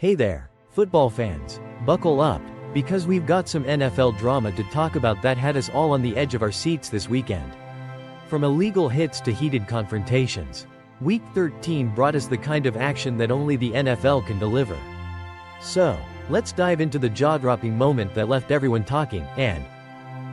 Hey there, football fans, buckle up, because we've got some NFL drama to talk about that had us all on the edge of our seats this weekend. From illegal hits to heated confrontations, Week 13 brought us the kind of action that only the NFL can deliver. So, let's dive into the jaw-dropping moment that left everyone talking, and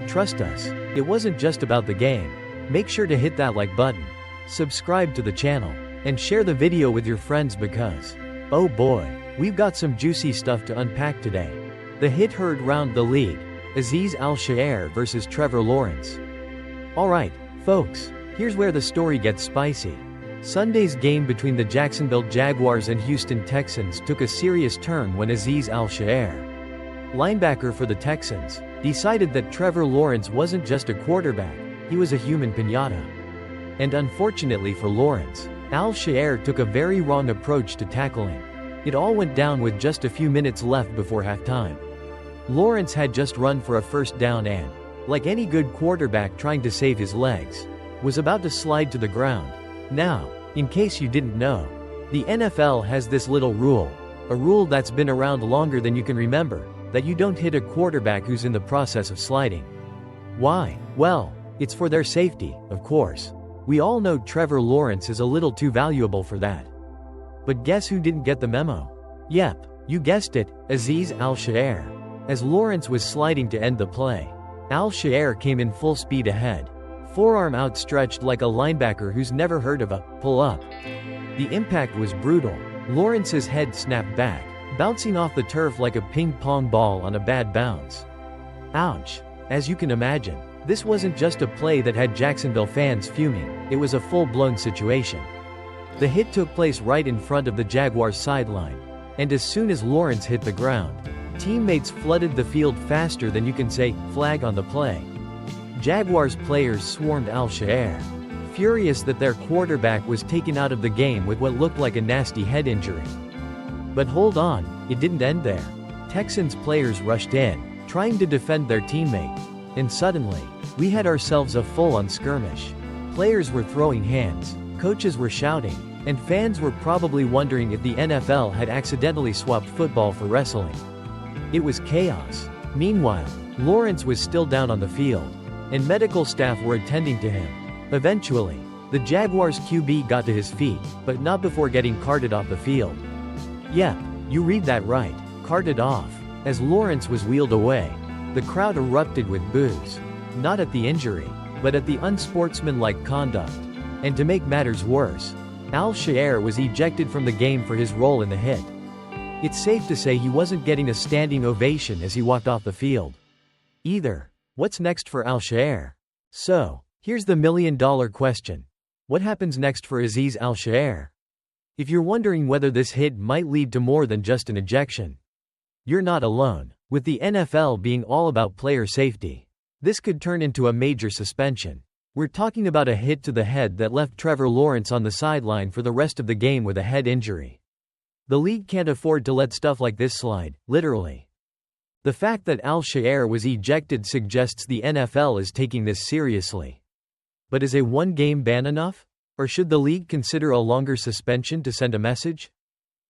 trust us, it wasn't just about the game. Make sure to hit that like button, subscribe to the channel, and share the video with your friends because, oh boy, we've got some juicy stuff to unpack today. The hit heard round the league, Azeez Al-Shaair versus Trevor Lawrence. Alright, folks, here's where the story gets spicy. Sunday's game between the Jacksonville Jaguars and Houston Texans took a serious turn when Azeez Al-Shaair, linebacker for the Texans, decided that Trevor Lawrence wasn't just a quarterback, he was a human piñata. And unfortunately for Lawrence, Al-Shaair took a very wrong approach to tackling. It all went down with just a few minutes left before halftime. Lawrence had just run for a first down and, like any good quarterback trying to save his legs, was about to slide to the ground. Now, in case you didn't know, the NFL has this little rule, a rule that's been around longer than you can remember, that you don't hit a quarterback who's in the process of sliding. Why? Well, it's for their safety, of course. We all know Trevor Lawrence is a little too valuable for that. But guess who didn't get the memo? Yep, you guessed it, Azeez Al-Shaair. As Lawrence was sliding to end the play, Al-Shaair came in full speed ahead, forearm outstretched like a linebacker who's never heard of a pull-up. The impact was brutal. Lawrence's head snapped back, bouncing off the turf like a ping-pong ball on a bad bounce. Ouch. As you can imagine, this wasn't just a play that had Jacksonville fans fuming, it was a full-blown situation. The hit took place right in front of the Jaguars sideline, and as soon as Lawrence hit the ground, teammates flooded the field faster than you can say, flag on the play. Jaguars players swarmed Al-Shaair, furious that their quarterback was taken out of the game with what looked like a nasty head injury. But hold on, it didn't end there. Texans players rushed in, trying to defend their teammate. And suddenly, we had ourselves a full-on skirmish. Players were throwing hands, coaches were shouting, and fans were probably wondering if the NFL had accidentally swapped football for wrestling. It was chaos. Meanwhile, Lawrence was still down on the field, and medical staff were attending to him. Eventually, the Jaguars QB got to his feet, but not before getting carted off the field. Yep, you read that right, carted off. As Lawrence was wheeled away, the crowd erupted with boos. Not at the injury, but at the unsportsmanlike conduct. And to make matters worse, Al-Shaair was ejected from the game for his role in the hit. It's safe to say he wasn't getting a standing ovation as he walked off the field either. What's next for Al-Shaair? So, here's the million-dollar question. What happens next for Azeez Al-Shaair? If you're wondering whether this hit might lead to more than just an ejection, you're not alone. With the NFL being all about player safety, this could turn into a major suspension. We're talking about a hit to the head that left Trevor Lawrence on the sideline for the rest of the game with a head injury. The league can't afford to let stuff like this slide, literally. The fact that Al-Shaair was ejected suggests the NFL is taking this seriously. But is a one-game ban enough? Or should the league consider a longer suspension to send a message?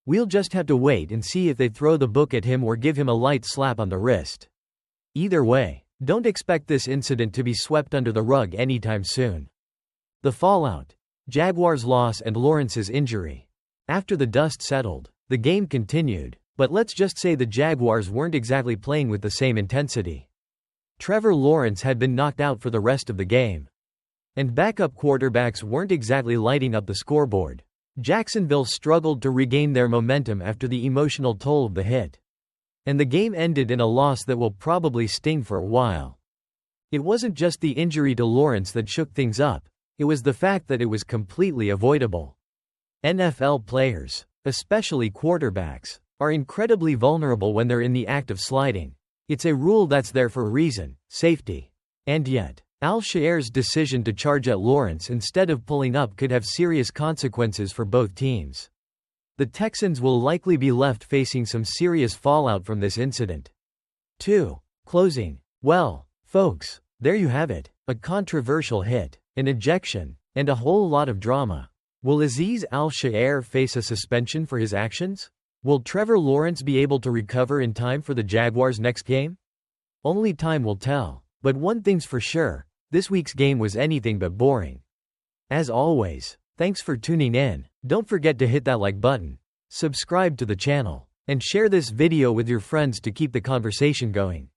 We'll just have to wait and see if they throw the book at him or give him a light slap on the wrist. Either way, don't expect this incident to be swept under the rug anytime soon. The fallout: Jaguars' loss and Lawrence's injury. After the dust settled, the game continued, but let's just say the Jaguars weren't exactly playing with the same intensity. Trevor Lawrence had been knocked out for the rest of the game, and backup quarterbacks weren't exactly lighting up the scoreboard. Jacksonville struggled to regain their momentum after the emotional toll of the hit. And the game ended in a loss that will probably sting for a while. It wasn't just the injury to Lawrence that shook things up, it was the fact that it was completely avoidable. NFL players, especially quarterbacks, are incredibly vulnerable when they're in the act of sliding. It's a rule that's there for a reason: safety. And yet, Al-Shaair's decision to charge at Lawrence instead of pulling up could have serious consequences for both teams. The Texans will likely be left facing some serious fallout from this incident. 2. Closing. Well, folks, there you have it. A controversial hit, an ejection, and a whole lot of drama. Will Azeez Al-Shaair face a suspension for his actions? Will Trevor Lawrence be able to recover in time for the Jaguars' next game? Only time will tell. But one thing's for sure, this week's game was anything but boring. As always, thanks for tuning in. Don't forget to hit that like button, subscribe to the channel, and share this video with your friends to keep the conversation going.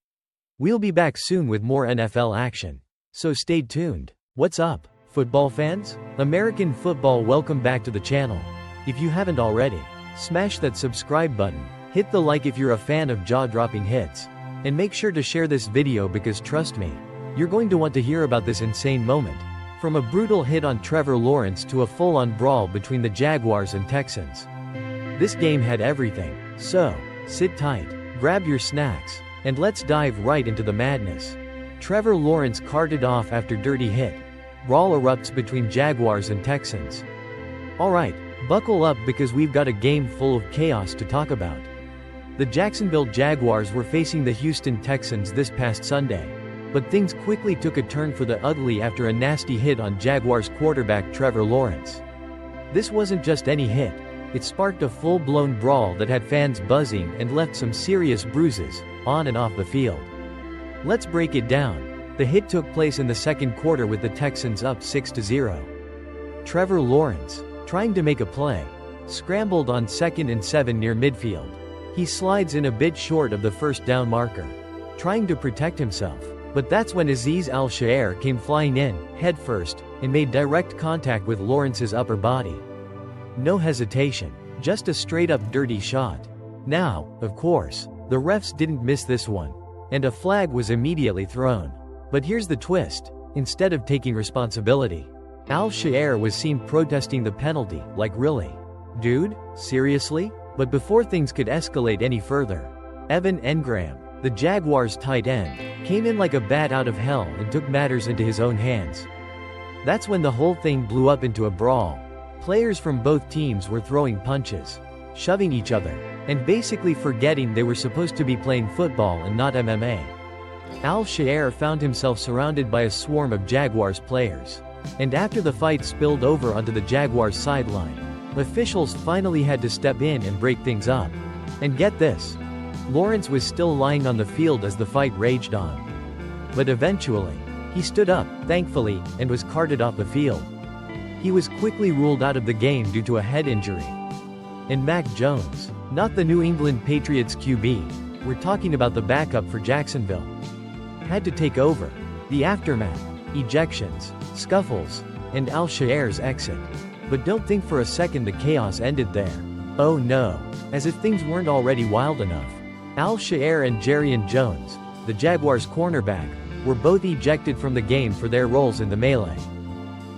We'll be back soon with more NFL action, so stay tuned. What's up, football fans? American football, welcome back to the channel. If you haven't already, smash that subscribe button, hit the like if you're a fan of jaw-dropping hits, and make sure to share this video because trust me, you're going to want to hear about this insane moment. From a brutal hit on Trevor Lawrence to a full-on brawl between the Jaguars and Texans. This game had everything, so sit tight, grab your snacks, and let's dive right into the madness. Trevor Lawrence carted off after dirty hit. Brawl erupts between Jaguars and Texans. Alright, buckle up because we've got a game full of chaos to talk about. The Jacksonville Jaguars were facing the Houston Texans this past Sunday, but things quickly took a turn for the ugly after a nasty hit on Jaguars quarterback Trevor Lawrence. This wasn't just any hit, it sparked a full-blown brawl that had fans buzzing and left some serious bruises, on and off the field. Let's break it down. The hit took place in the second quarter with the Texans up 6-0. Trevor Lawrence, trying to make a play, scrambled on 2nd and 7 near midfield. He slides in a bit short of the first down marker, trying to protect himself, but that's when Azeez Al-Shaair came flying in, headfirst, and made direct contact with Lawrence's upper body. No hesitation, just a straight-up dirty shot. Now, of course, the refs didn't miss this one, and a flag was immediately thrown. But here's the twist, instead of taking responsibility, Al-Shaair was seen protesting the penalty, like really? Dude, seriously? But before things could escalate any further, Evan Engram, the Jaguars' tight end, came in like a bat out of hell and took matters into his own hands. That's when the whole thing blew up into a brawl. Players from both teams were throwing punches, shoving each other, and basically forgetting they were supposed to be playing football and not MMA. Al-Shaair found himself surrounded by a swarm of Jaguars players. And after the fight spilled over onto the Jaguars sideline, officials finally had to step in and break things up. And get this, Lawrence was still lying on the field as the fight raged on. But eventually, he stood up, thankfully, and was carted off the field. He was quickly ruled out of the game due to a head injury. And Mac Jones, not the New England Patriots QB, we're talking about the backup for Jacksonville, had to take over. The aftermath, ejections, scuffles, and Al-Shaair's exit. But don't think for a second the chaos ended there. Oh no, as if things weren't already wild enough. Al-Shaair and Jarrian Jones, the Jaguars' cornerback, were both ejected from the game for their roles in the melee.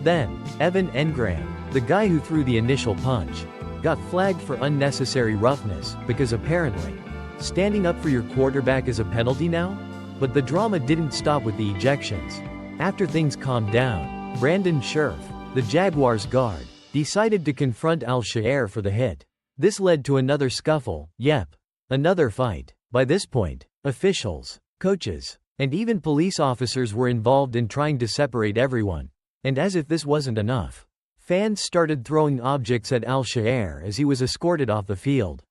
Then, Evan Engram, the guy who threw the initial punch, got flagged for unnecessary roughness because apparently, standing up for your quarterback is a penalty now? But the drama didn't stop with the ejections. After things calmed down, Brandon Scherff, the Jaguars' guard, decided to confront Al-Shaair for the hit. This led to another scuffle, another fight. By this point, officials, coaches, and even police officers were involved in trying to separate everyone. And as if this wasn't enough, fans started throwing objects at Al-Shaair as he was escorted off the field.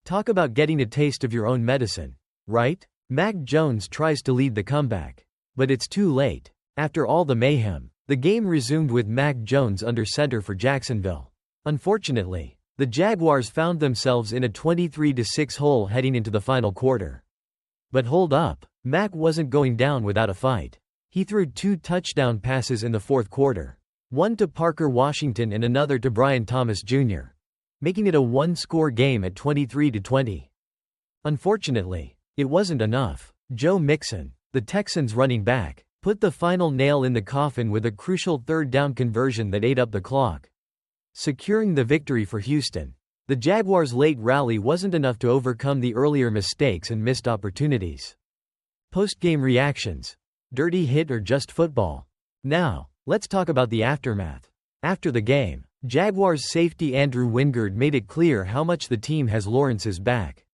Talk about getting a taste of your own medicine, right? Mac Jones tries to lead the comeback. But it's too late. After all the mayhem, the game resumed with Mac Jones under center for Jacksonville. Unfortunately, the Jaguars found themselves in a 23-6 hole heading into the final quarter. But hold up, Mac wasn't going down without a fight. He threw 2 touchdown passes in the fourth quarter, one to Parker Washington and another to Brian Thomas Jr., making it a one-score game at 23-20. Unfortunately, it wasn't enough. Joe Mixon, the Texans' running back, put the final nail in the coffin with a crucial third-down conversion that ate up the clock, securing the victory for Houston. The Jaguars' late rally wasn't enough to overcome the earlier mistakes and missed opportunities. Post-game reactions. Dirty hit or just football? Now, let's talk about the aftermath. After the game, Jaguars safety Andrew Wingard made it clear how much the team has Lawrence's back.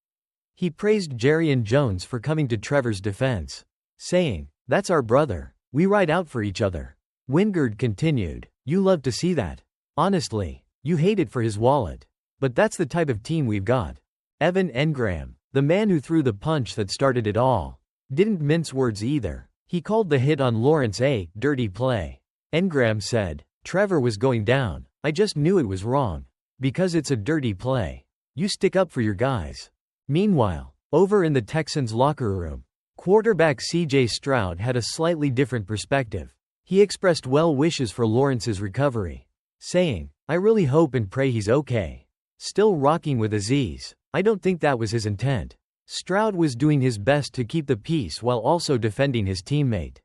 He praised Jarrian Jones for coming to Trevor's defense, saying, "That's our brother. We ride out for each other." Wingard continued, "You love to see that. Honestly, you hate it for his wallet. But that's the type of team we've got. Evan Engram, the man who threw the punch that started it all, didn't mince words either. He called the hit on Lawrence a dirty play. Engram said, "Trevor was going down. I just knew it was wrong. Because it's a dirty play. You stick up for your guys." Meanwhile, over in the Texans locker room, quarterback C.J. Stroud had a slightly different perspective. He expressed well wishes for Lawrence's recovery, saying, "I really hope and pray he's okay." Still rocking with Azeez, "I don't think that was his intent." Stroud was doing his best to keep the peace while also defending his teammate.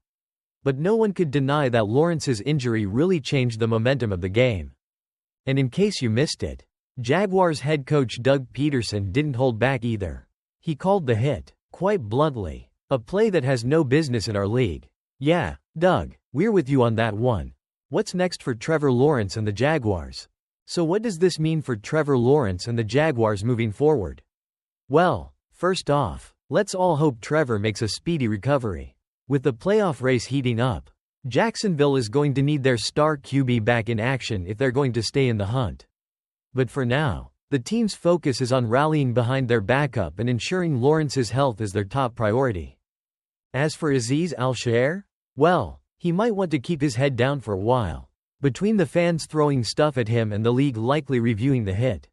But no one could deny that Lawrence's injury really changed the momentum of the game. And in case you missed it, Jaguars head coach Doug Peterson didn't hold back either. He called the hit, quite bluntly, a play that has no business in our league. "Yeah, Doug, we're with you on that one. What's next for Trevor Lawrence and the Jaguars?" So what does this mean for Trevor Lawrence and the Jaguars moving forward? Well, first off, let's all hope Trevor makes a speedy recovery. With the playoff race heating up, Jacksonville is going to need their star QB back in action if they're going to stay in the hunt. But for now, the team's focus is on rallying behind their backup and ensuring Lawrence's health is their top priority. As for Azeez Al-Shaair, well, he might want to keep his head down for a while. Between the fans throwing stuff at him and the league likely reviewing the hit,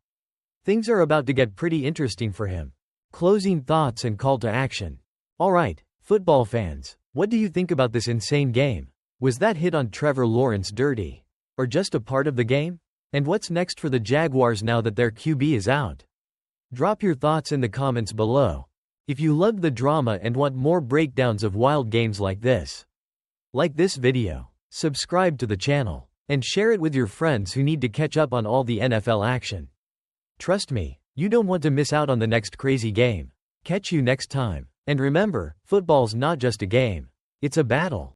things are about to get pretty interesting for him. Closing thoughts and call to action. Alright, football fans, what do you think about this insane game? Was that hit on Trevor Lawrence dirty? Or just a part of the game? And what's next for the Jaguars now that their QB is out? Drop your thoughts in the comments below. If you loved the drama and want more breakdowns of wild games like this video, subscribe to the channel, and share it with your friends who need to catch up on all the NFL action. Trust me, you don't want to miss out on the next crazy game. Catch you next time. And remember, football's not just a game. It's a battle.